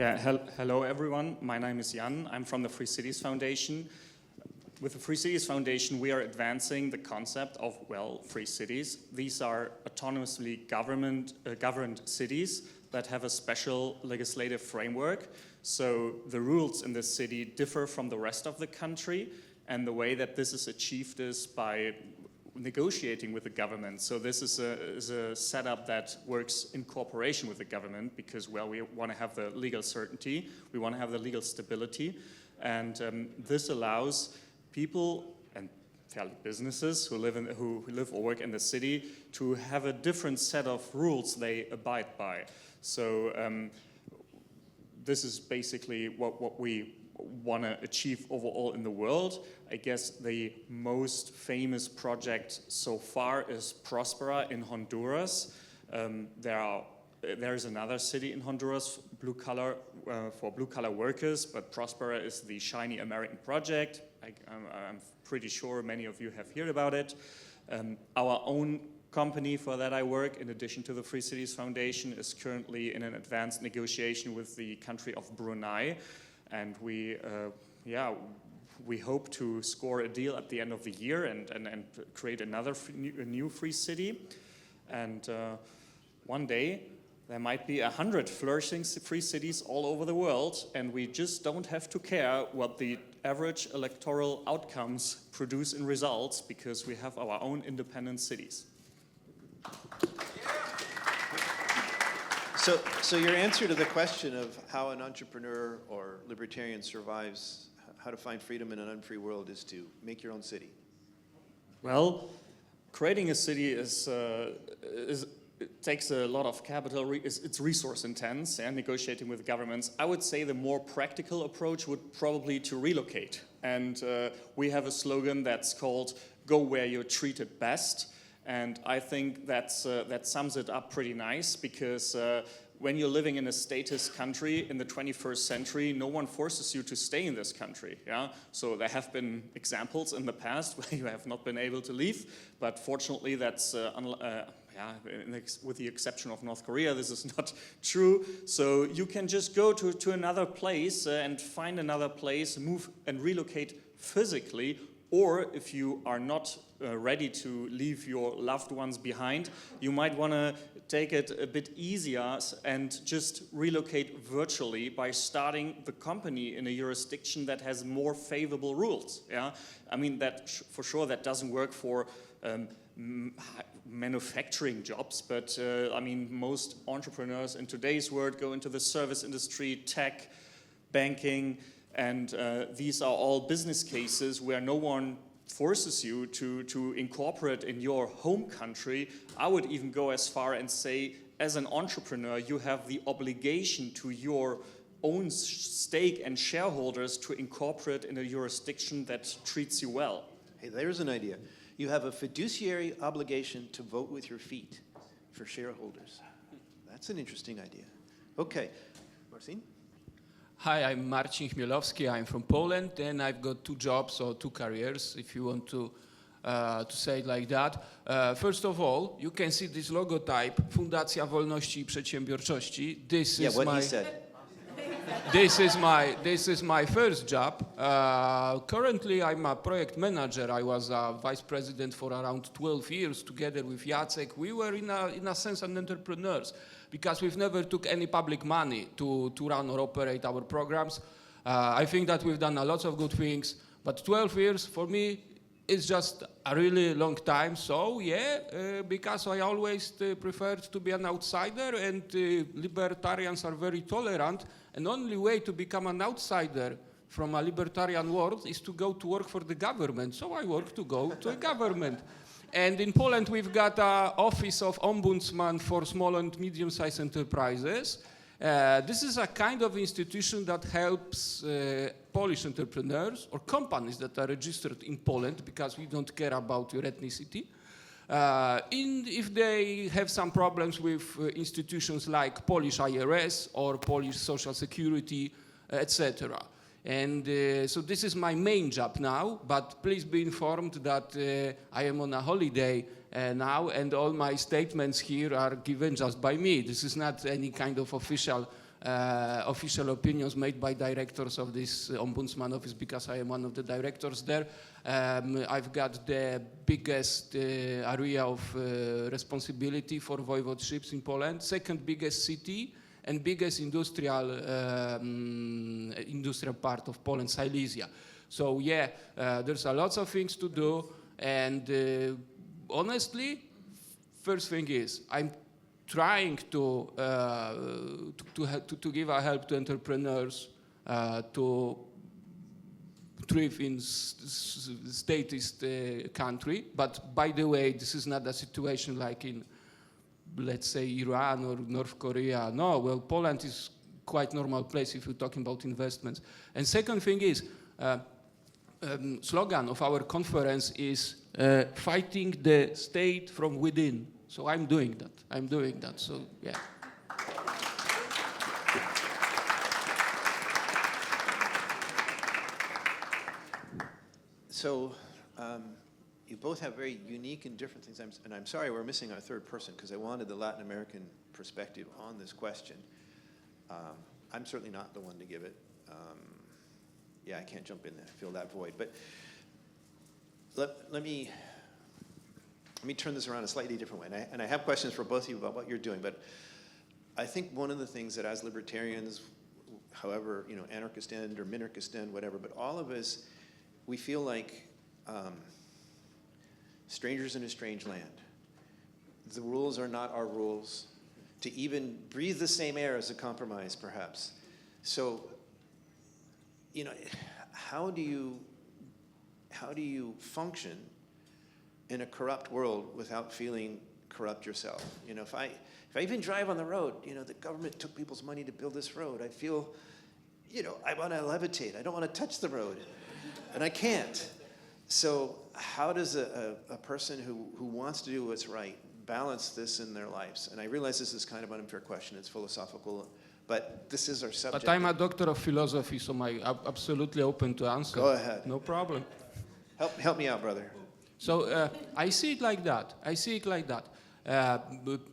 Yeah, hello everyone. My name is Jan. I'm from the Free Cities Foundation. With the Free Cities Foundation, we are advancing the concept of, well, free cities. These are autonomously governed cities that have a special legislative framework. So the rules in this city differ from the rest of the country, and the way that this is achieved is by negotiating with the government. So this is a setup that works in cooperation with the government because, well, we want to have the legal certainty, we want to have the legal stability, and this allows people and businesses who live or work in the city to have a different set of rules they abide by. So this is basically what we want to achieve overall in the world. I guess the most famous project so far is Prospera in Honduras. There is another city in Honduras, for blue-collar workers, but Prospera is the shiny American project. I'm pretty sure many of you have heard about it. Our own company for that I work, in addition to the Free Cities Foundation, is currently in an advanced negotiation with the country of Brunei. And we hope to score a deal at the end of the year and create another new free city. And one day there might be 100 flourishing free cities all over the world, and we just don't have to care what the average electoral outcomes produce in results, because we have our own independent cities. So your answer to the question of how an entrepreneur or libertarian survives, how to find freedom in an unfree world, is to make your own city. Well, creating a city it takes a lot of capital. It's resource intense, and negotiating with governments. I would say the more practical approach would probably to relocate. And we have a slogan that's called "Go where you're treated best." And I think that sums it up pretty nice, because when you're living in a statist country in the 21st century, no one forces you to stay in this country. Yeah? So there have been examples in the past where you have not been able to leave, but fortunately that's, with the exception of North Korea, this is not true. So you can just go to another place and find another place, move and relocate physically. Or if you are not ready to leave your loved ones behind, you might want to take it a bit easier and just relocate virtually by starting the company in a jurisdiction that has more favorable rules. Yeah, I mean, that for sure that doesn't work for manufacturing jobs, but I mean, most entrepreneurs in today's world go into the service industry, tech, banking. And these are all business cases where no one forces you to incorporate in your home country. I would even go as far and say, as an entrepreneur, you have the obligation to your own stake and shareholders to incorporate in a jurisdiction that treats you well. Hey, there's an idea. You have a fiduciary obligation to vote with your feet for shareholders. That's an interesting idea. Okay, Marcin? Hi, I'm Marcin Chmielowski. I'm from Poland, and I've got 2 jobs or 2 careers, if you want to say it like that. First of all, you can see this logotype, Fundacja Wolności I Przedsiębiorczości. This is my first job. Currently, I'm a project manager. I was a vice president for around 12 years together with Jacek. We were, in a sense, an entrepreneurs, because we've never took any public money to run or operate our programs. I think that we've done a lot of good things, but 12 years for me is just a really long time. So yeah, because I always preferred to be an outsider, and libertarians are very tolerant, and only way to become an outsider from a libertarian world is to go to work for the government. So I work to go to a government. And in Poland, we've got an office of ombudsman for small and medium-sized enterprises. This is a kind of institution that helps Polish entrepreneurs or companies that are registered in Poland, because we don't care about your ethnicity. If they have some problems with institutions like Polish IRS or Polish Social Security, etc. And so this is my main job now, but please be informed that I am on a holiday now, and all my statements here are given just by me. This is not any kind of official official opinions made by directors of this ombudsman office, because I am one of the directors there. I've got the biggest area of responsibility for voivodeships in Poland, second biggest city, and biggest industrial part of Poland, Silesia. So yeah, there's a lot of things to do, and honestly, first thing is I'm trying to give a help to entrepreneurs to thrive in statist country. But by the way, this is not a situation like in, let's say, Iran or North Korea. No, well, Poland is quite normal place if you're talking about investments. And second thing is, slogan of our conference is fighting the state from within. So I'm doing that. So yeah. So you both have very unique and different things. And I'm sorry we're missing our third person, because I wanted the Latin American perspective on this question. I'm certainly not the one to give it. Yeah, I can't jump in there, fill that void. But let me turn this around a slightly different way. And I have questions for both of you about what you're doing. But I think one of the things that as libertarians, however, anarchist end or minarchist end, whatever, but all of us, we feel like strangers in a strange land. The rules are not our rules. To even breathe the same air is a compromise, perhaps. So, how do you function in a corrupt world without feeling corrupt yourself? If I even drive on the road, the government took people's money to build this road. I feel, I want to levitate. I don't want to touch the road, and I can't. So how does a person who wants to do what's right balance this in their lives? And I realize this is kind of an unfair question. It's philosophical, but this is our subject. But I'm a doctor of philosophy, so I'm absolutely open to answer. Go ahead. No problem. Help me out, brother. So I see it like that.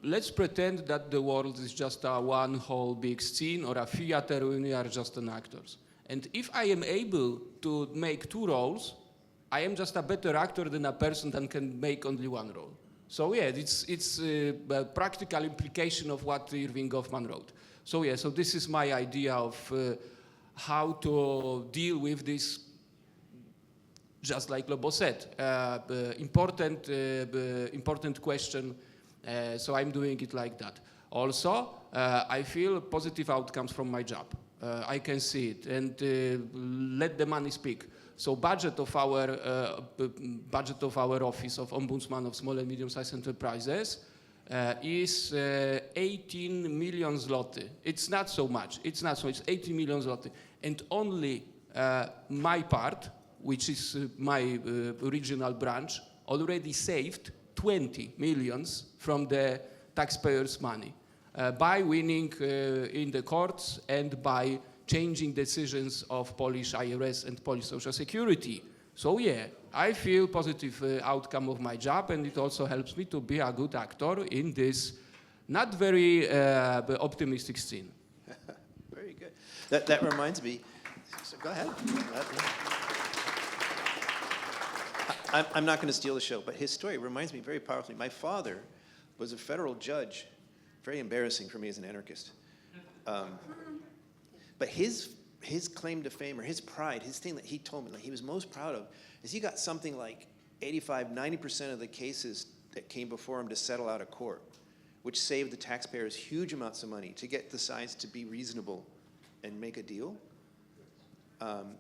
Let's pretend that the world is just a one whole big scene or a theater when we are just an actors. And if I am able to make two roles, I am just a better actor than a person that can make only one role. So yeah, it's a practical implication of what Irving Goffman wrote. So yeah, so this is my idea of how to deal with this. Just like Lobo said, important question, so I'm doing it like that. Also, I feel positive outcomes from my job. I can see it, and let the money speak. So budget of our office of Ombudsman of Small and Medium-Sized Enterprises is 18 million zloty. It's not so much. It's 18 million zloty, and only my part, which is my regional branch, already saved 20 millions from the taxpayers' money by winning in the courts and by changing decisions of Polish IRS and Polish Social Security. So yeah, I feel positive outcome of my job, and it also helps me to be a good actor in this not very optimistic scene. Very good. That reminds me. So go ahead. I'm not going to steal the show, but his story reminds me very powerfully. My father was a federal judge. Very embarrassing for me as an anarchist. But his claim to fame, or his pride, his thing that he told me, like he was most proud of, is he got something like 85-90% of the cases that came before him to settle out of court, which saved the taxpayers huge amounts of money to get the sides to be reasonable and make a deal.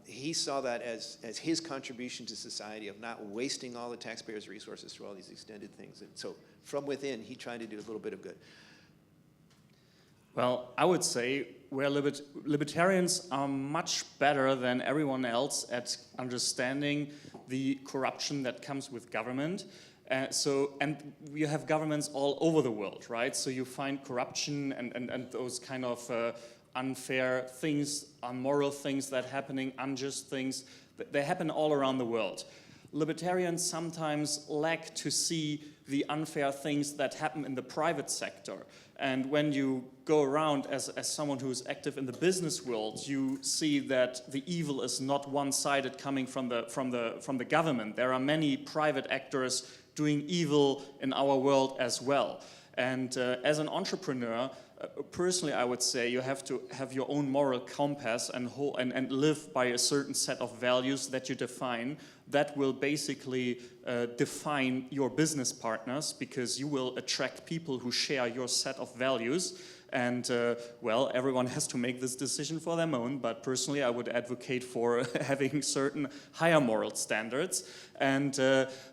He saw that as his contribution to society of not wasting all the taxpayers' resources through all these extended things. And so from within, he tried to do a little bit of good. Well, I would say we're libertarians are much better than everyone else at understanding the corruption that comes with government. And we have governments all over the world, right? So you find corruption and those kind of unfair things, unmoral things that happening, unjust things, they happen all around the world. Libertarians sometimes lack to see the unfair things that happen in the private sector. And when you go around as someone who's active in the business world, you see that the evil is not one-sided coming from the government. There are many private actors doing evil in our world as well. And as an entrepreneur, personally, I would say you have to have your own moral compass and live by a certain set of values that you define that will basically define your business partners, because you will attract people who share your set of values. And well, everyone has to make this decision for them own, but personally I would advocate for having certain higher moral standards. And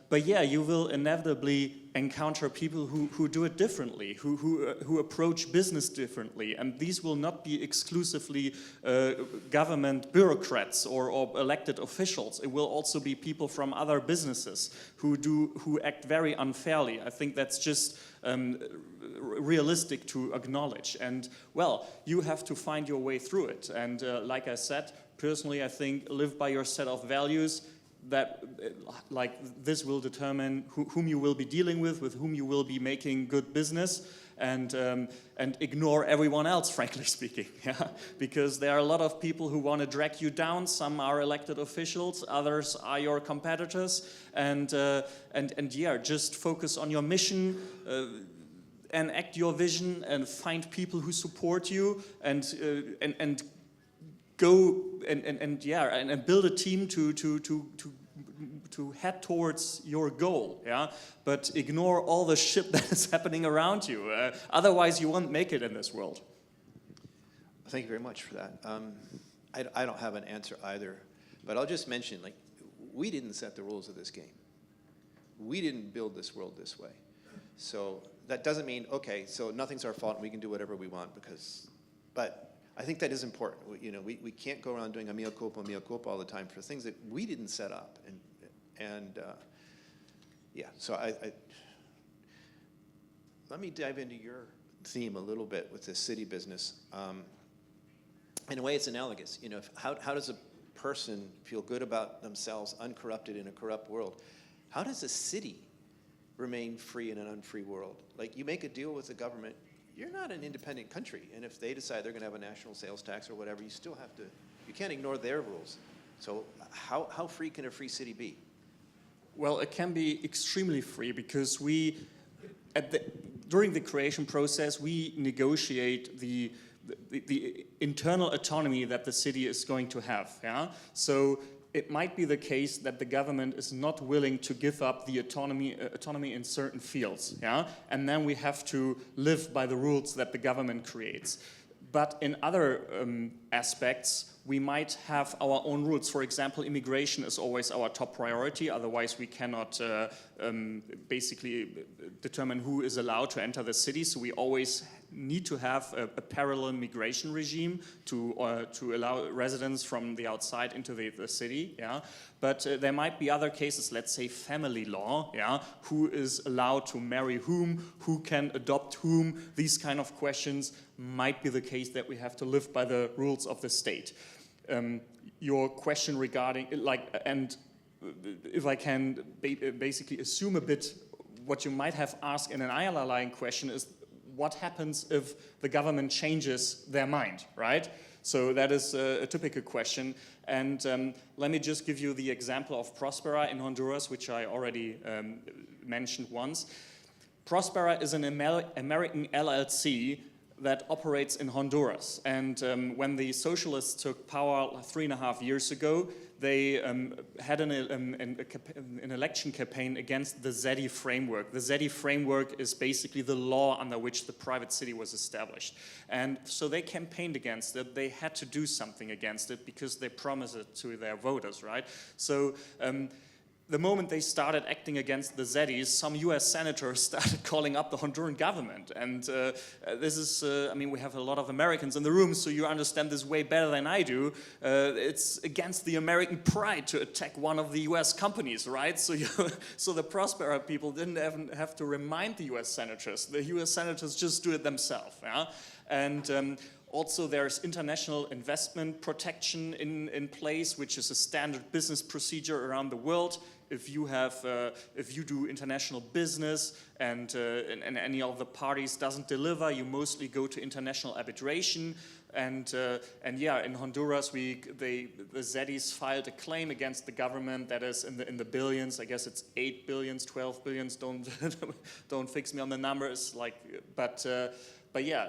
but yeah, you will inevitably encounter people who do it differently, who approach business differently, and these will not be exclusively government bureaucrats or elected officials. It will also be people from other businesses who act very unfairly. I think that's just realistic to acknowledge. And well, you have to find your way through it. And like I said, personally, I think live by your set of values. That like this will determine whom you will be dealing with whom you will be making good business, and ignore everyone else, frankly speaking. Yeah, because there are a lot of people who want to drag you down. Some are elected officials, others are your competitors, and yeah, just focus on your mission. Enact your vision and find people who support you, and go and build a team to head towards your goal. Yeah, but ignore all the shit that is happening around you. Otherwise, you won't make it in this world. Thank you very much for that. I don't have an answer either, but I'll just mention, like, we didn't set the rules of this game. We didn't build this world this way. So that doesn't mean, okay, so nothing's our fault and we can do whatever we want, but I think that is important. You know, we can't go around doing a mea culpa all the time for things that we didn't set up. And yeah, so let me dive into your theme a little bit with this city business. In a way, it's analogous. You know, how does a person feel good about themselves, uncorrupted in a corrupt world? How does a city remain free in an unfree world? Like, you make a deal with the government, you're not an independent country, and if they decide they're going to have a national sales tax or whatever, you still have to, you can't ignore their rules. So how free can a free city be? Well, it can be extremely free, because during the creation process, we negotiate the internal autonomy that the city is going to have. Yeah, so it might be the case that the government is not willing to give up the autonomy in certain fields, yeah? And then we have to live by the rules that the government creates. But in other aspects, we might have our own rules. For example, immigration is always our top priority. Otherwise, we cannot basically determine who is allowed to enter the city. So we always need to have a parallel migration regime to allow residents from the outside into the city. Yeah, but there might be other cases. Let's say family law. Yeah, who is allowed to marry whom? Who can adopt whom? These kind of questions might be the case that we have to live by the rules of the state. Your question regarding, and if I can basically assume a bit, what you might have asked in an underlying question is, what happens if the government changes their mind, right? So that is a typical question. And let me just give you the example of Prospera in Honduras, which I already mentioned once. Prospera is an American LLC that operates in Honduras. And when the socialists took power 3.5 years ago, they had an election campaign against the ZEDI framework. The ZEDI framework is basically the law under which the private city was established. And so they campaigned against it. They had to do something against it because they promised it to their voters, right? So the moment they started acting against the ZEDIs, some US senators started calling up the Honduran government. And this is, I mean, we have a lot of Americans in the room, so you understand this way better than I do. It's against the American pride to attack one of the US companies, right? So, so the Prospera people didn't even have to remind the US senators. The US senators just do it themselves, yeah? And Also, there's international investment protection in place, which is a standard business procedure around the world. If you do international business and any of the parties doesn't deliver, you mostly go to international arbitration. And yeah, in Honduras, the Zetis filed a claim against the government that is in the billions. I guess it's 8 billions, 12 billions. Don't fix me on the numbers. But yeah.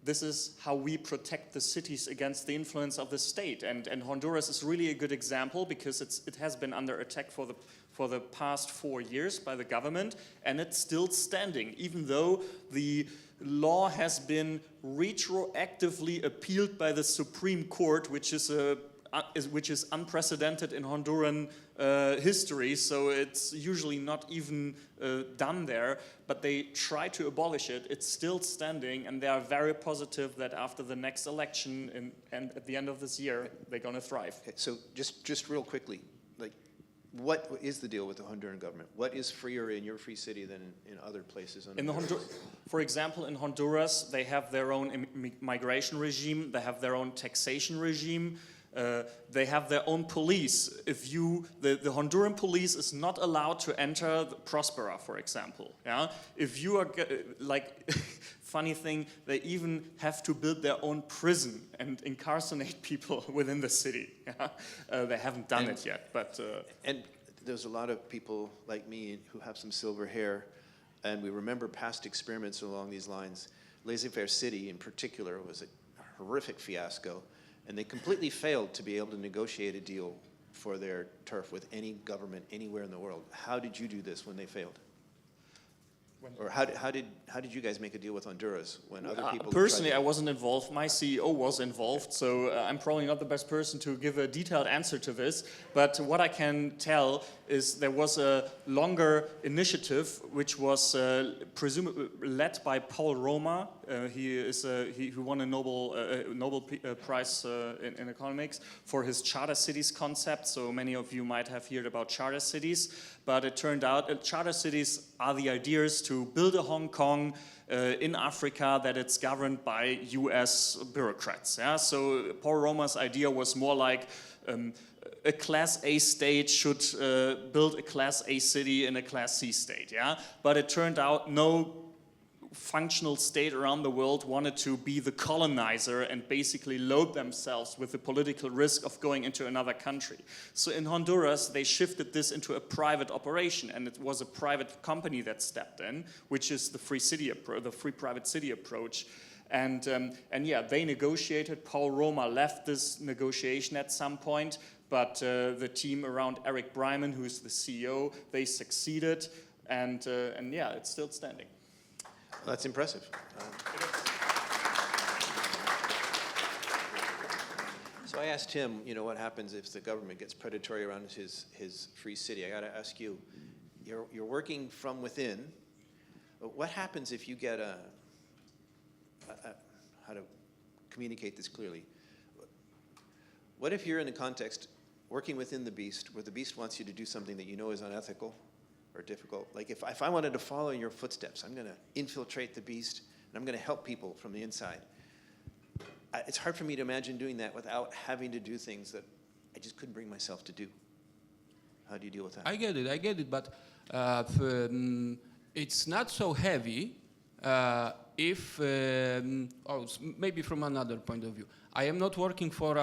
This is how we protect the cities against the influence of the state, and Honduras is really a good example because it has been under attack for the past 4 years by the government, and it's still standing, even though the law has been retroactively appealed by the Supreme Court, which is unprecedented in Honduran history, so it's usually not even done there, but they try to abolish it. It's still standing, and they are very positive that after the next election and at the end of this year, they're going to thrive. Okay, so just real quickly, what is the deal with the Honduran government? What is freer in your free city than in other places? For example, in Honduras, they have their own migration regime, they have their own taxation regime, they have their own police. The Honduran police is not allowed to enter the Prospera, for example. Yeah, if you are funny thing, they even have to build their own prison and incarcerate people within the city. Yeah? They haven't done it yet, but and there's a lot of people like me who have some silver hair, and we remember past experiments along these lines. Laissez-faire City, in particular, was a horrific fiasco. And they completely failed to be able to negotiate a deal for their turf with any government anywhere in the world. How did you do this when they failed? Or how did you guys make a deal with Honduras when other people? Personally, I wasn't involved. My CEO was involved, so I'm probably not the best person to give a detailed answer to this. But what I can tell is there was a longer initiative which was presumably led by Paul Roma. He won a Nobel Prize in economics for his charter cities concept. So many of you might have heard about charter cities, but it turned out charter cities are the ideas to build a Hong Kong in Africa that it's governed by US bureaucrats. Yeah? So Paul Roma's idea was more like a Class A state should build a Class A city in a Class C state. Yeah? But it turned out no functional state around the world wanted to be the colonizer and basically load themselves with the political risk of going into another country. So in Honduras, they shifted this into a private operation, and it was a private company that stepped in, which is the free private city approach. And yeah, they negotiated. Paul Roma left this negotiation at some point, but the team around Eric Bryman, who's the CEO, they succeeded, and yeah, it's still standing. That's impressive. So I asked him, what happens if the government gets predatory around his free city? I got to ask you, you're working from within. What happens if you get how to communicate this clearly? What if you're in a context working within the beast, where the beast wants you to do something that you know is unethical or difficult? Like if I wanted to follow in your footsteps, I'm going to infiltrate the beast, and I'm going to help people from the inside. It's hard for me to imagine doing that without having to do things that I just couldn't bring myself to do. How do you deal with that? I get it, but it's not so heavy if, maybe from another point of view. I am not working for,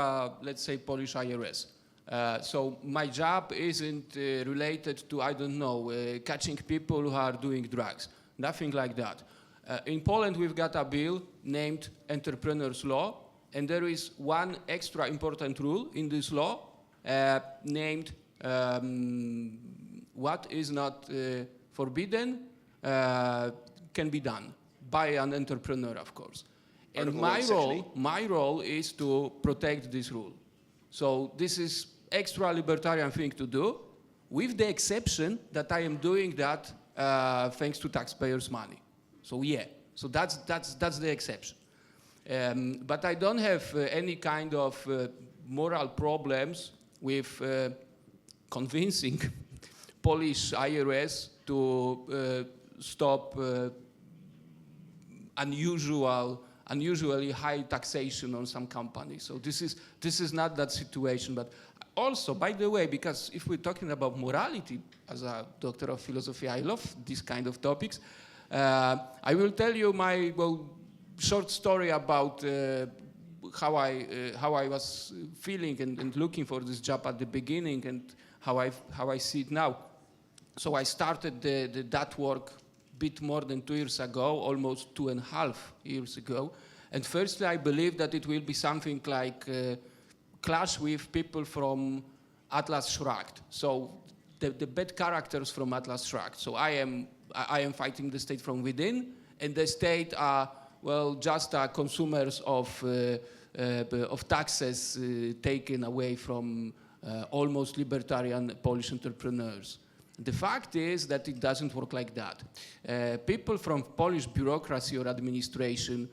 let's say, Polish IRS. So my job isn't related to, I don't know, catching people who are doing drugs. Nothing like that. In Poland, we've got a bill named Entrepreneur's Law, and there is one extra important rule in this law named what is not forbidden can be done by an entrepreneur, of course. And my role is to protect this rule. So this is extra libertarian thing to do, with the exception that I am doing that thanks to taxpayers' money. So yeah, so that's the exception. But I don't have any kind of moral problems with convincing Polish IRS to stop unusual unusually high taxation on some companies. So this is not that situation. But also, by the way, because if we're talking about morality, as a doctor of philosophy, I love these kind of topics. I will tell you my short story about how I was feeling and looking for this job at the beginning and how I see it now. So I started that work a bit more than 2 years ago, almost 2.5 years ago. And firstly, I believe that it will be something like clash with people from Atlas Shrugged. So the bad characters from Atlas Shrugged. So I am fighting the state from within, and the state are just consumers of taxes taken away from almost libertarian Polish entrepreneurs. The fact is that it doesn't work like that. People from Polish bureaucracy or administration,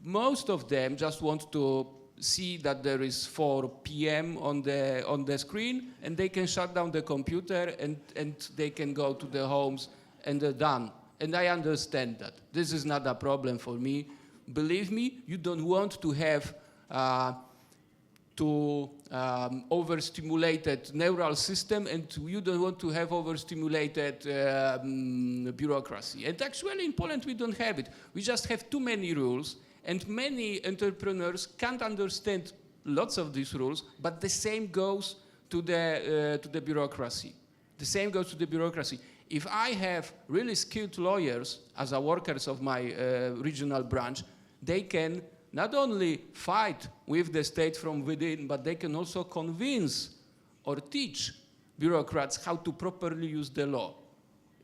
most of them just want to see that there is 4 p.m. on the screen, and they can shut down the computer and they can go to their homes and they're done. And I understand that. This is not a problem for me. Believe me, you don't want to have overstimulated neural system, and you don't want to have overstimulated bureaucracy. And actually in Poland we don't have it. We just have too many rules, and many entrepreneurs can't understand lots of these rules, but the same goes to the bureaucracy. The same goes to the bureaucracy. If I have really skilled lawyers as workers of my regional branch, they can not only fight with the state from within, but they can also convince or teach bureaucrats how to properly use the law.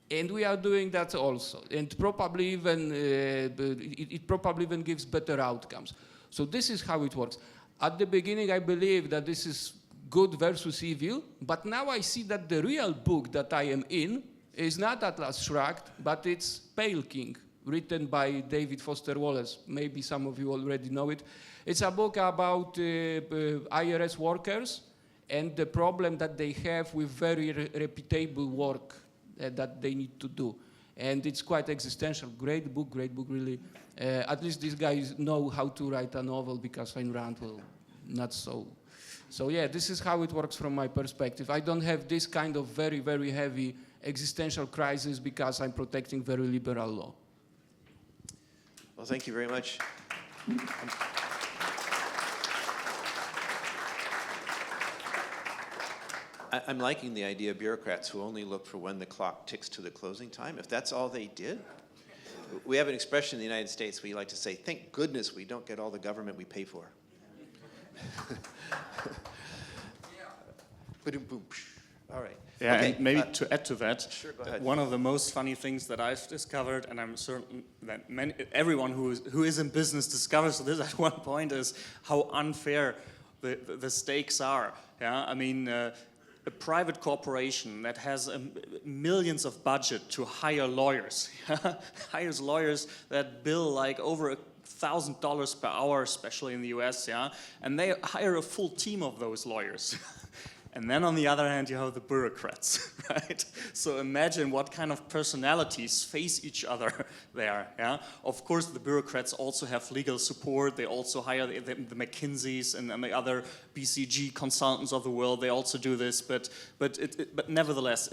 And we are doing that also. And probably even, it probably even gives better outcomes. So this is how it works. At the beginning, I believe that this is good versus evil, but now I see that the real book that I am in is not Atlas Shrugged, but it's Pale King, written by David Foster Wallace. Maybe some of you already know it. It's a book about IRS workers and the problem that they have with very reputable work that they need to do. And it's quite existential. Great book, really. At least these guys know how to write a novel, because Ayn Rand, well, not so. So yeah, this is how it works from my perspective. I don't have this kind of very, very heavy existential crisis because I'm protecting very liberal law. Well, thank you very much. I'm liking the idea of bureaucrats who only look for when the clock ticks to the closing time. If that's all they did, we have an expression in the United States we like to say, thank goodness we don't get all the government we pay for. All right. Yeah, okay. and maybe to add to that, sure, go ahead. one of the most funny things that I've discovered, and I'm certain that everyone who is in business discovers this at one point, is how unfair the stakes are. Yeah, I mean, a private corporation that has millions of budget to hire lawyers, hires lawyers that bill like over $1,000 per hour, especially in the US, yeah, and they hire a full team of those lawyers. And then on the other hand, you have the bureaucrats, right? So imagine what kind of personalities face each other there, yeah? Of course, the bureaucrats also have legal support. They also hire the McKinseys and the other BCG consultants of the world. They also do this, but nevertheless,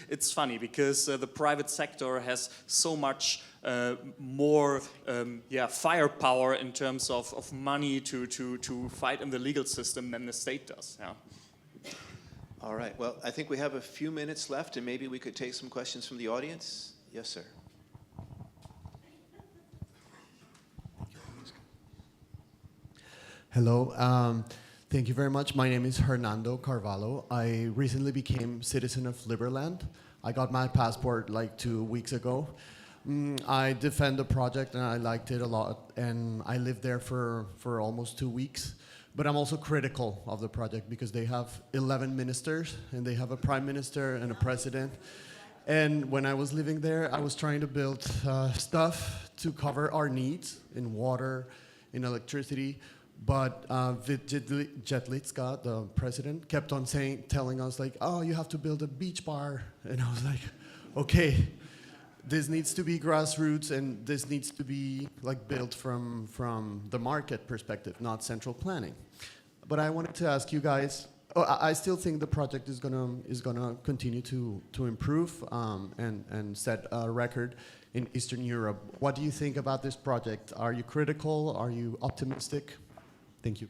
it's funny because the private sector has so much more firepower in terms of money to fight in the legal system than the state does. Yeah. All right. Well, I think we have a few minutes left, and maybe we could take some questions from the audience. Yes, sir. Hello. Thank you very much. My name is Hernando Carvalho. I recently became citizen of Liberland. I got my passport like 2 weeks ago. I defend the project and I liked it a lot, and I lived there for almost 2 weeks. But I'm also critical of the project because they have 11 ministers and they have a prime minister and a president. And when I was living there, I was trying to build stuff to cover our needs in water, in electricity. But Jedlicka, the president, kept on telling us like, oh, you have to build a beach bar. And I was like, okay. this needs to be grassroots, and this needs to be like built from the market perspective, not central planning. But I wanted to ask you guys. I still think the project is gonna continue to improve and set a record in Eastern Europe. What do you think about this project? Are you critical? Are you optimistic? Thank you.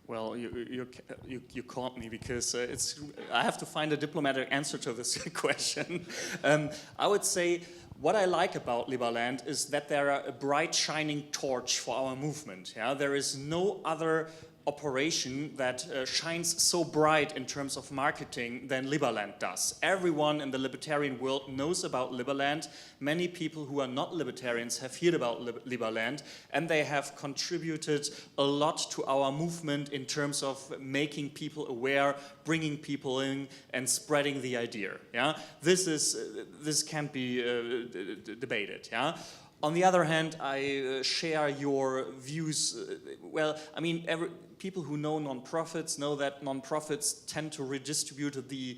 Well, you caught me because I have to find a diplomatic answer to this question. I would say what I like about Liberland is that they're a bright shining torch for our movement. Yeah? There is no other operation that shines so bright in terms of marketing than Liberland does. Everyone in the libertarian world knows about Liberland. Many people who are not libertarians have heard about Liberland, and they have contributed a lot to our movement in terms of making people aware, bringing people in, and spreading the idea. Yeah, this can't be debated. Yeah. On the other hand, I share your views. Well, I mean, people who know non-profits know that non-profits tend to redistribute the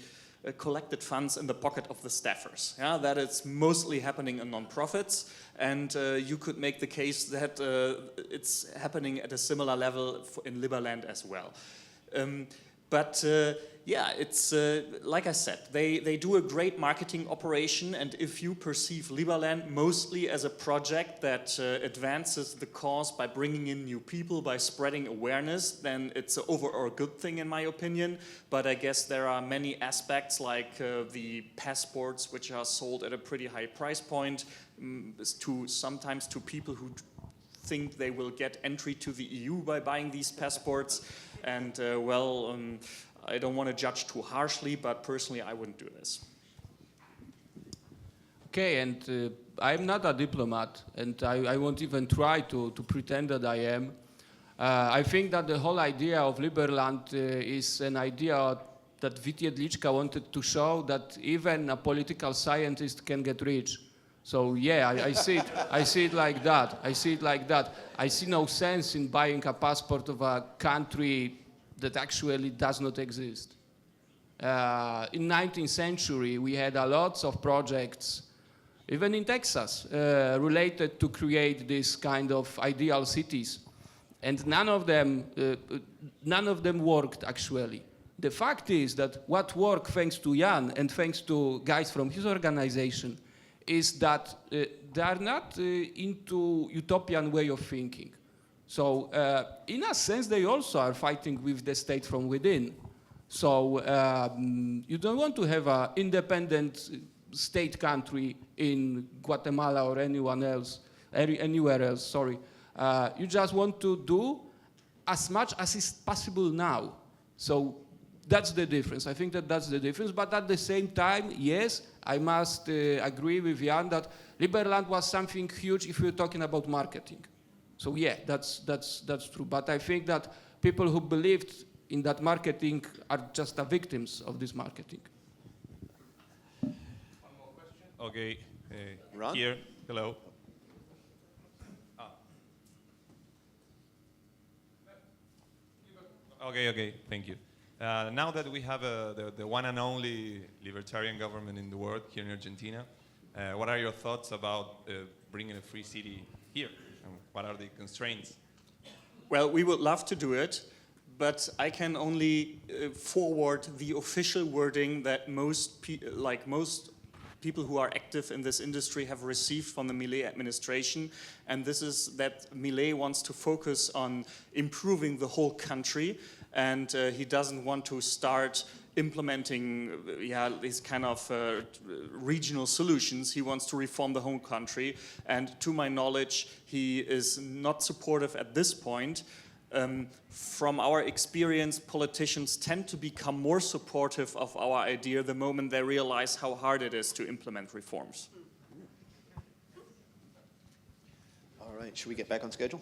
collected funds in the pocket of the staffers. Yeah, that it's mostly happening in non-profits, and you could make the case that it's happening at a similar level in Liberland as well. Yeah, it's like I said, they do a great marketing operation, and if you perceive Liberland mostly as a project that advances the cause by bringing in new people, by spreading awareness, then it's an overall good thing in my opinion. But I guess there are many aspects like the passports, which are sold at a pretty high price point, sometimes to people who think they will get entry to the EU by buying these passports, and I don't want to judge too harshly, but personally I wouldn't do this. Okay, and I'm not a diplomat, and I won't even try to pretend that I am. I think that the whole idea of Liberland is an idea that Witold Liczka wanted to show that even a political scientist can get rich. So yeah, I see it like that. I see no sense in buying a passport of a country that actually does not exist. In 19th century, we had a lot of projects, even in Texas, related to create this kind of ideal cities. And none of them worked, actually. The fact is that what worked, thanks to Jan and thanks to guys from his organization, is that they are not into utopian way of thinking. So in a sense, they also are fighting with the state from within. So you don't want to have an independent state country in Guatemala or anywhere else, sorry. You just want to do as much as is possible now. So that's the difference. I think that's the difference. But at the same time, yes, I must agree with Jan that Liberland was something huge if we're talking about marketing. So yeah, that's true. But I think that people who believed in that marketing are just the victims of this marketing. One more question. Okay, Ron? here, hello. Okay, thank you. Now that we have the one and only libertarian government in the world here in Argentina, what are your thoughts about bringing a free city here? And what are the constraints? Well, we would love to do it, but I can only forward the official wording that most people who are active in this industry have received from the Milei administration, and this is that Milei wants to focus on improving the whole country, and he doesn't want to start implementing these kind of regional solutions. He wants to reform the whole country, and to my knowledge, he is not supportive at this point. From our experience, politicians tend to become more supportive of our idea the moment they realize how hard it is to implement reforms. All right, should we get back on schedule?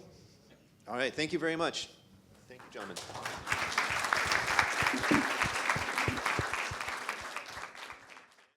All right, thank you very much. Thank you, gentlemen.